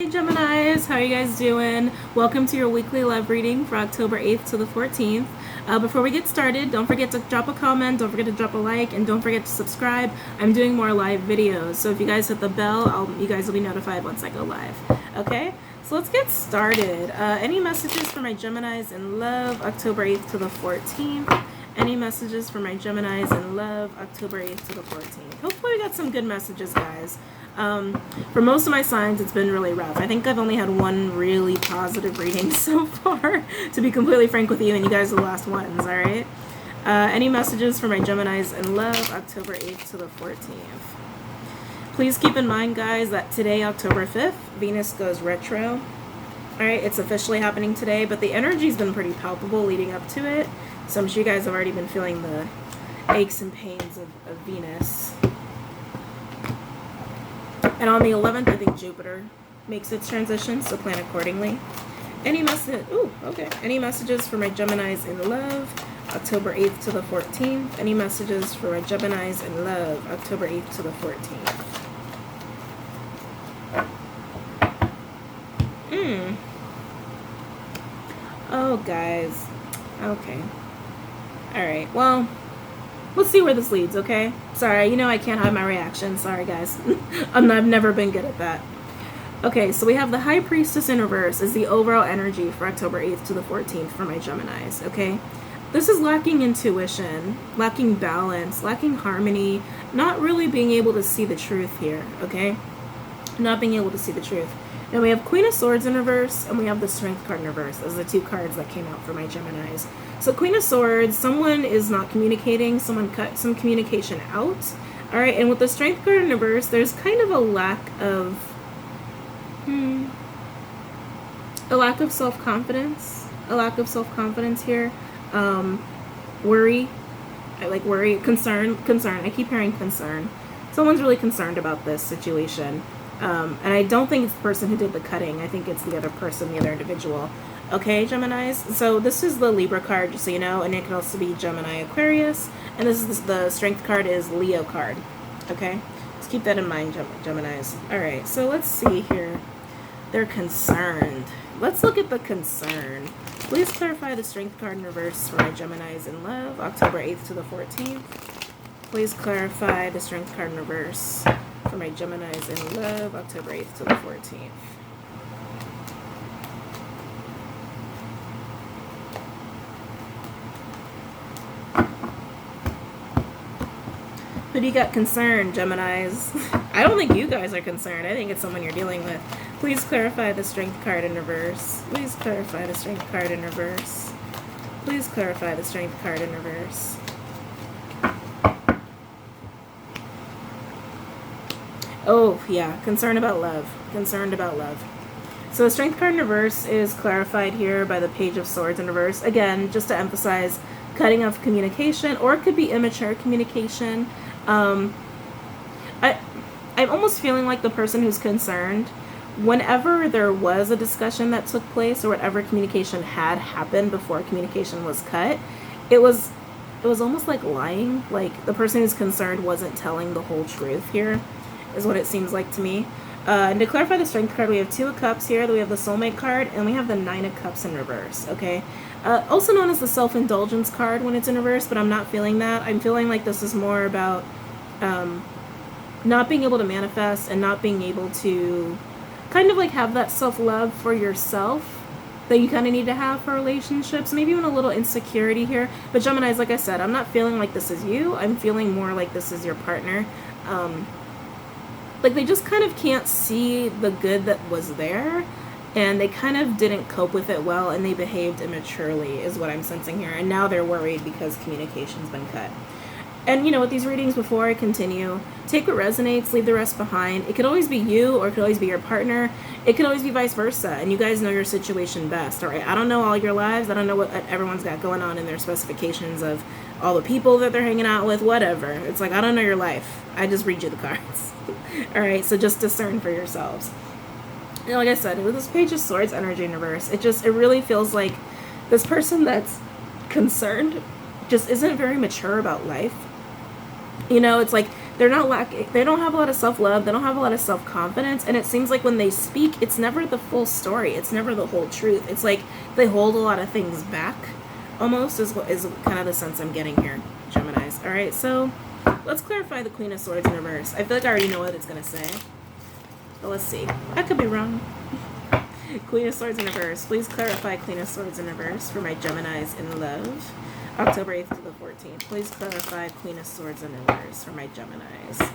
Hey Geminis, how are you guys doing? Welcome to your weekly love reading for October 8th to the 14th. Before we get started, don't forget to drop a comment, don't forget to drop a like, and don't forget to subscribe. I'm doing more live videos, so if you guys hit the bell, you guys will be notified once I go live. Okay, so let's get started. Any messages for my Geminis in love, October 8th to the 14th? Any messages for my Geminis in love, October 8th to the 14th? Hopefully we got some good messages, guys. For most of my signs, it's been really rough. I think I've only had one really positive reading so far, to be completely frank with you, and you guys are the last ones, alright? Any messages for my Geminis in love, October 8th to the 14th? Please keep in mind, guys, that today, October 5th, Venus goes retro. Alright, it's officially happening today, but the energy's been pretty palpable leading up to it. So I'm sure you guys have already been feeling the aches and pains of Venus. And on the 11th, I think Jupiter makes its transition, so plan accordingly. Any messages for my Geminis in love, October 8th to the 14th? Any messages for my Geminis in love, October 8th to the 14th? Oh, guys. Okay. Alright, well, let's see where this leads, okay? Sorry, you know I can't hide my reaction. Sorry, guys. I've never been good at that. Okay, so we have the High Priestess in reverse is the overall energy for October 8th to the 14th for my Geminis, okay? This is lacking intuition, lacking balance, lacking harmony, not really being able to see the truth here, okay? Not being able to see the truth. Now we have Queen of Swords in reverse, and we have the Strength card in reverse as the two cards that came out for my Geminis. So Queen of Swords, someone is not communicating, someone cut some communication out. Alright, and with the Strength card in reverse, there's kind of a lack of self-confidence. A lack of self-confidence here. Worry. I like worry. Concern. I keep hearing concern. Someone's really concerned about this situation. And I don't think it's the person who did the cutting. I think it's the other person, the other individual. Okay, Geminis? So this is the Libra card, just so you know, and it can also be Gemini Aquarius. And this is the Strength card is Leo card. Okay? Just keep that in mind, Geminis. Alright, so let's see here. They're concerned. Let's look at the concern. Please clarify the Strength card in reverse for my Geminis in love, October 8th to the 14th. Please clarify the Strength card in reverse for my Geminis in love, October 8th to the 14th. Who do you got concerned, Geminis? I don't think you guys are concerned. I think it's someone you're dealing with. Please clarify the Strength card in reverse. Please clarify the Strength card in reverse. Please clarify the Strength card in reverse. Oh, yeah. Concern about love. Concerned about love. So the Strength card in reverse is clarified here by the Page of Swords in reverse. Again, just to emphasize, cutting off communication, or it could be immature communication. I'm almost feeling like the person who's concerned, whenever there was a discussion that took place, or whatever communication had happened before communication was cut, it was almost like lying. Like the person who's concerned wasn't telling the whole truth here, is what it seems like to me. And to clarify the Strength card, we have Two of Cups here, we have the Soulmate card, and we have the Nine of Cups in reverse, okay? Also known as the Self-Indulgence card when it's in reverse, but I'm not feeling that. I'm feeling like this is more about not being able to manifest and not being able to kind of like have that self-love for yourself that you kind of need to have for relationships. Maybe even a little insecurity here. But Geminis, like I said, I'm not feeling like this is you. I'm feeling more like this is your partner. Like they just kind of can't see the good that was there, and they kind of didn't cope with it well, and they behaved immaturely is what I'm sensing here. And now they're worried because communication's been cut. And you know, with these readings, before I continue, take what resonates, leave the rest behind. It could always be you, or it could always be your partner. It could always be vice versa, and you guys know your situation best, all right? I don't know all your lives. I don't know what everyone's got going on in their specifications of all the people that they're hanging out with, whatever. It's like, I don't know your life. I just read you the cards. All right, so just discern for yourselves. You know, like I said, with this Page of Swords energy in reverse, it really feels like this person that's concerned just isn't very mature about life. You know, it's like they're not lacking, they don't have a lot of self-love, they don't have a lot of self-confidence, and it seems like when they speak, it's never the full story, it's never the whole truth. It's like they hold a lot of things back, almost, is kind of the sense I'm getting here, Geminis. All right, so let's clarify the Queen of Swords in reverse. I feel like I already know what it's going to say, but let's see. I could be wrong. Queen of Swords in reverse. Please clarify Queen of Swords in reverse for my Geminis in love. October 8th to the 14th. Please clarify Queen of Swords in reverse for my Geminis.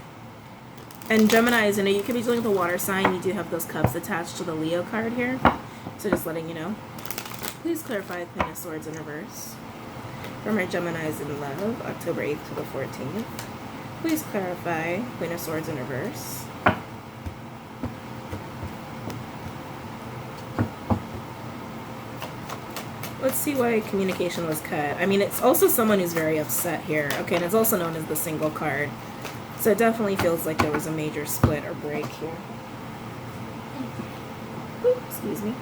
And Geminis, you know, you could be dealing with a water sign. You do have those cups attached to the Leo card here. So just letting you know. Please clarify Queen of Swords in reverse for my Geminis in love. October 8th to the 14th. Please clarify Queen of Swords in reverse. Let's see why communication was cut. I mean, it's also someone who's very upset here. Okay, and it's also known as the single card. So it definitely feels like there was a major split or break here. Ooh, excuse me.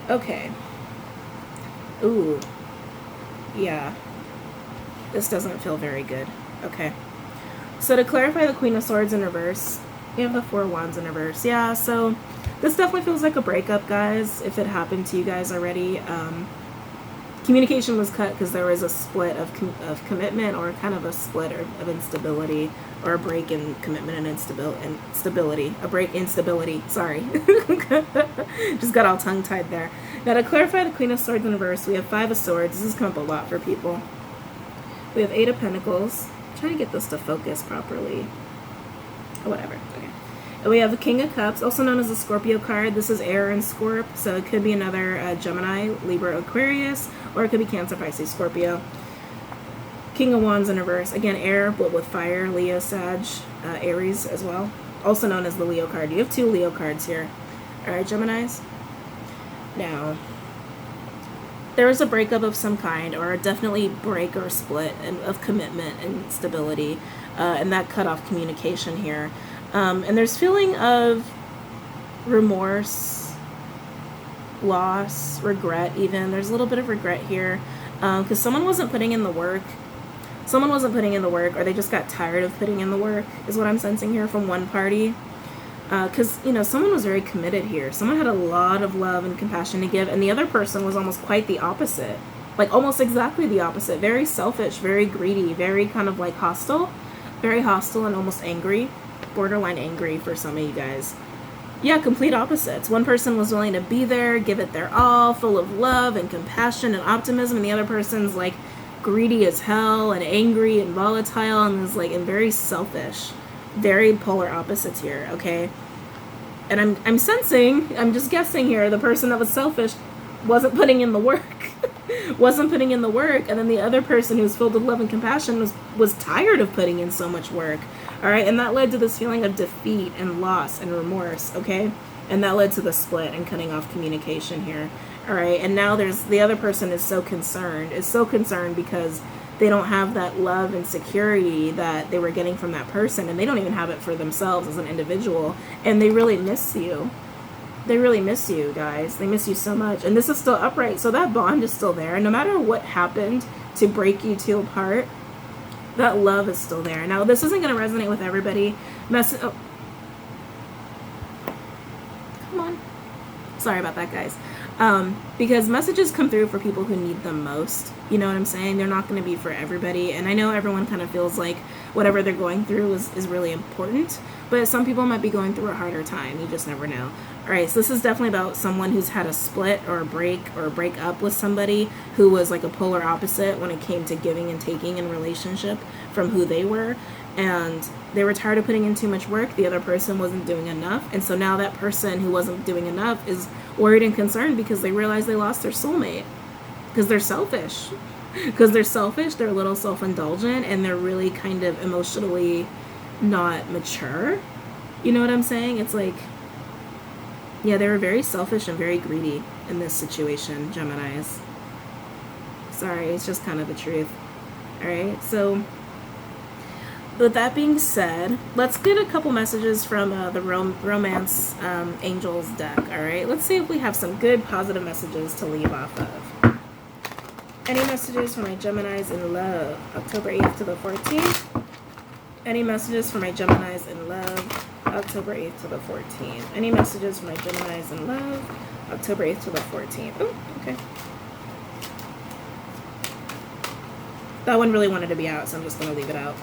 Okay. Ooh. Yeah. This doesn't feel very good. Okay. So to clarify the Queen of Swords in reverse, we have the Four of Wands in reverse. Yeah, so this definitely feels like a breakup, guys, if it happened to you guys already. Communication was cut because there was a split of commitment, or kind of a split of instability, or a break in commitment and instability. A break in stability. Sorry. Just got all tongue-tied there. Now, to clarify the Queen of Swords in reverse, we have Five of Swords. This has come up a lot for people. We have Eight of Pentacles. I'm trying to get this to focus properly. Oh, whatever. Okay. And we have the King of Cups, also known as the Scorpio card. This is air and Scorp, so it could be another Gemini, Libra, Aquarius, or it could be Cancer, Pisces, Scorpio. King of Wands in reverse. Again, air, but with fire, Leo, Sag, Aries as well. Also known as the Leo card. You have two Leo cards here. All right, Geminis. Now, there was a breakup of some kind, or a definitely break or split of commitment and stability, and that cut off communication here. And there's feeling of remorse, loss, regret even. There's a little bit of regret here because someone wasn't putting in the work. Someone wasn't putting in the work, or they just got tired of putting in the work, is what I'm sensing here from one party. Because, you know, someone was very committed here. Someone had a lot of love and compassion to give, and the other person was almost quite the opposite. Like, almost exactly the opposite. Very selfish, very greedy, very kind of like hostile. Very hostile and almost angry. Borderline angry for some of you guys. Yeah, complete opposites. One person was willing to be there, give it their all, full of love and compassion and optimism, and the other person's like greedy as hell and angry and volatile and is like, and very selfish. Very polar opposites here, okay? And I'm sensing, I'm just guessing here, the person that was selfish wasn't putting in the work. Wasn't putting in the work, and then the other person who's filled with love and compassion was tired of putting in so much work. All right, and that led to this feeling of defeat and loss and remorse, okay? And that led to the split and cutting off communication here. All right, and now the other person is so concerned because they don't have that love and security that they were getting from that person, and they don't even have it for themselves as an individual, and they really miss you. They really miss you, guys. They miss you so much. And this is still upright, so that bond is still there. No matter what happened to break you two apart, that love is still there. Now, this isn't going to resonate with everybody. Oh. Come on. Sorry about that, guys. Because messages come through for people who need them most. You know what I'm saying? They're not going to be for everybody. And I know everyone kind of feels like whatever they're going through is really important. But some people might be going through a harder time. You just never know. All right, so this is definitely about someone who's had a split or a break up with somebody who was like a polar opposite when it came to giving and taking in relationship from who they were. And they were tired of putting in too much work. The other person wasn't doing enough. And so now that person who wasn't doing enough is worried and concerned because they realize they lost their soulmate. Because they're selfish. Because they're selfish, they're a little self-indulgent, and they're really kind of emotionally not mature. You know what I'm saying? It's like, yeah, they were very selfish and very greedy in this situation, Geminis. Sorry, it's just kind of the truth. All right, so with that being said, let's get a couple messages from the Romance Angels deck, all right? Let's see if we have some good positive messages to leave off of. Any messages for my Geminis in love? October 8th to the 14th. Any messages for my Geminis in love, October 8th to the 14th? Any messages for my Geminis in love, October 8th to the 14th? Oh, okay. That one really wanted to be out, so I'm just going to leave it out.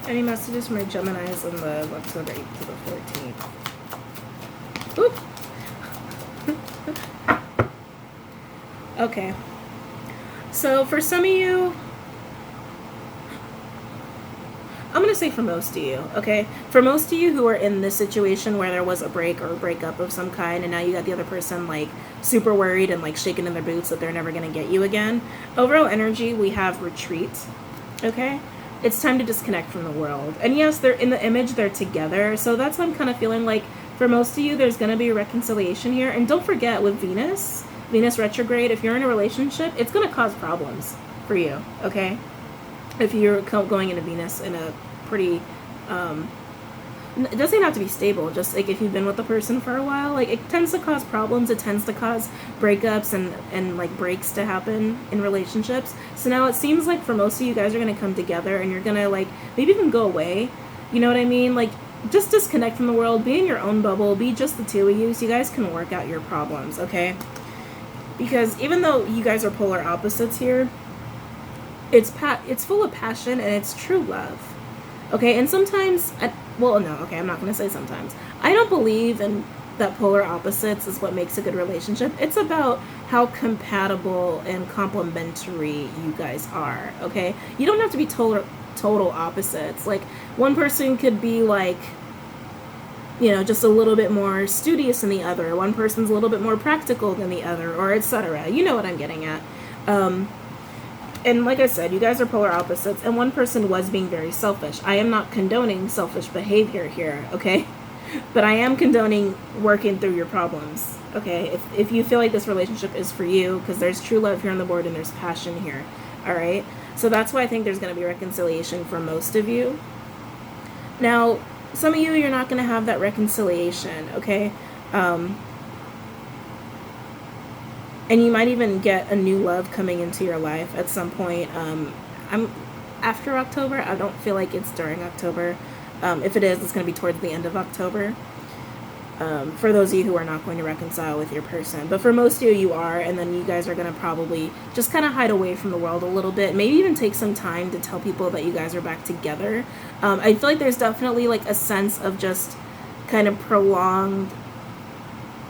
Any messages for my Geminis in love, October 8th to the 14th? Oop. Okay. So for some of you, I'm going to say for most of you, okay? For most of you who are in this situation where there was a break or a breakup of some kind, and now you got the other person like super worried and like shaking in their boots that they're never going to get you again. Overall energy, we have retreat, okay? It's time to disconnect from the world. And yes, they're in the image, they're together. So that's what I'm kind of feeling like. For most of you, there's going to be a reconciliation here. And don't forget, with Venus retrograde, if you're in a relationship, it's going to cause problems for you, okay? If you're going into Venus in a pretty, it doesn't have to be stable, just like if you've been with the person for a while, like it tends to cause problems, it tends to cause breakups and like breaks to happen in relationships. So now it seems like for most of you guys are going to come together and you're going to like maybe even go away, you know what I mean? Like just disconnect from the world, be in your own bubble, be just the two of you so you guys can work out your problems, okay? Because even though you guys are polar opposites here, it's full of passion and it's true love, okay? And sometimes, well, no, okay, I'm not going to say sometimes. I don't believe in that polar opposites is what makes a good relationship. It's about how compatible and complementary you guys are, okay? You don't have to be total opposites. Like one person could be like, you know, just a little bit more studious than the other. One person's a little bit more practical than the other, or etc. You know what I'm getting at. And like I said, you guys are polar opposites, and one person was being very selfish. I am not condoning selfish behavior here, okay? But I am condoning working through your problems, okay? If you feel like this relationship is for you, because there's true love here on the board and there's passion here, all right? So that's why I think there's going to be reconciliation for most of you. Now, some of you, you're not going to have that reconciliation, okay? And you might even get a new love coming into your life at some point. I'm after October. I don't feel like it's during October. If it is, it's going to be towards the end of October. For those of you who are not going to reconcile with your person. But for most of you, you are. And then you guys are going to probably just kind of hide away from the world a little bit. Maybe even take some time to tell people that you guys are back together. I feel like there's definitely like a sense of just kind of prolonged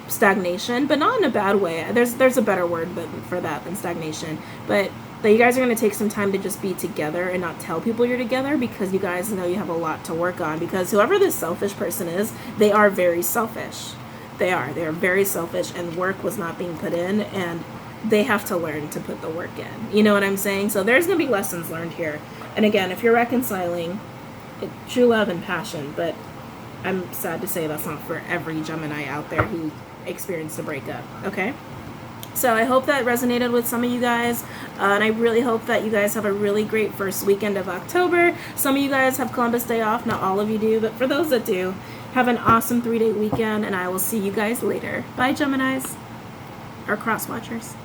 stagnation, but not in a bad way. There's a better word for that than stagnation. But that you guys are going to take some time to just be together and not tell people you're together, because you guys know you have a lot to work on. Because whoever this selfish person is, they are very selfish. They are very selfish, and work was not being put in, and they have to learn to put the work in. You know what I'm saying? So there's going to be lessons learned here. And again, if you're reconciling, true love and passion, but I'm sad to say that's not for every Gemini out there who experienced a breakup, okay? So I hope that resonated with some of you guys, and I really hope that you guys have a really great first weekend of October. Some of you guys have Columbus Day off, not all of you do, but for those that do, have an awesome 3-day weekend, and I will see you guys later. Bye, Geminis, or cross watchers.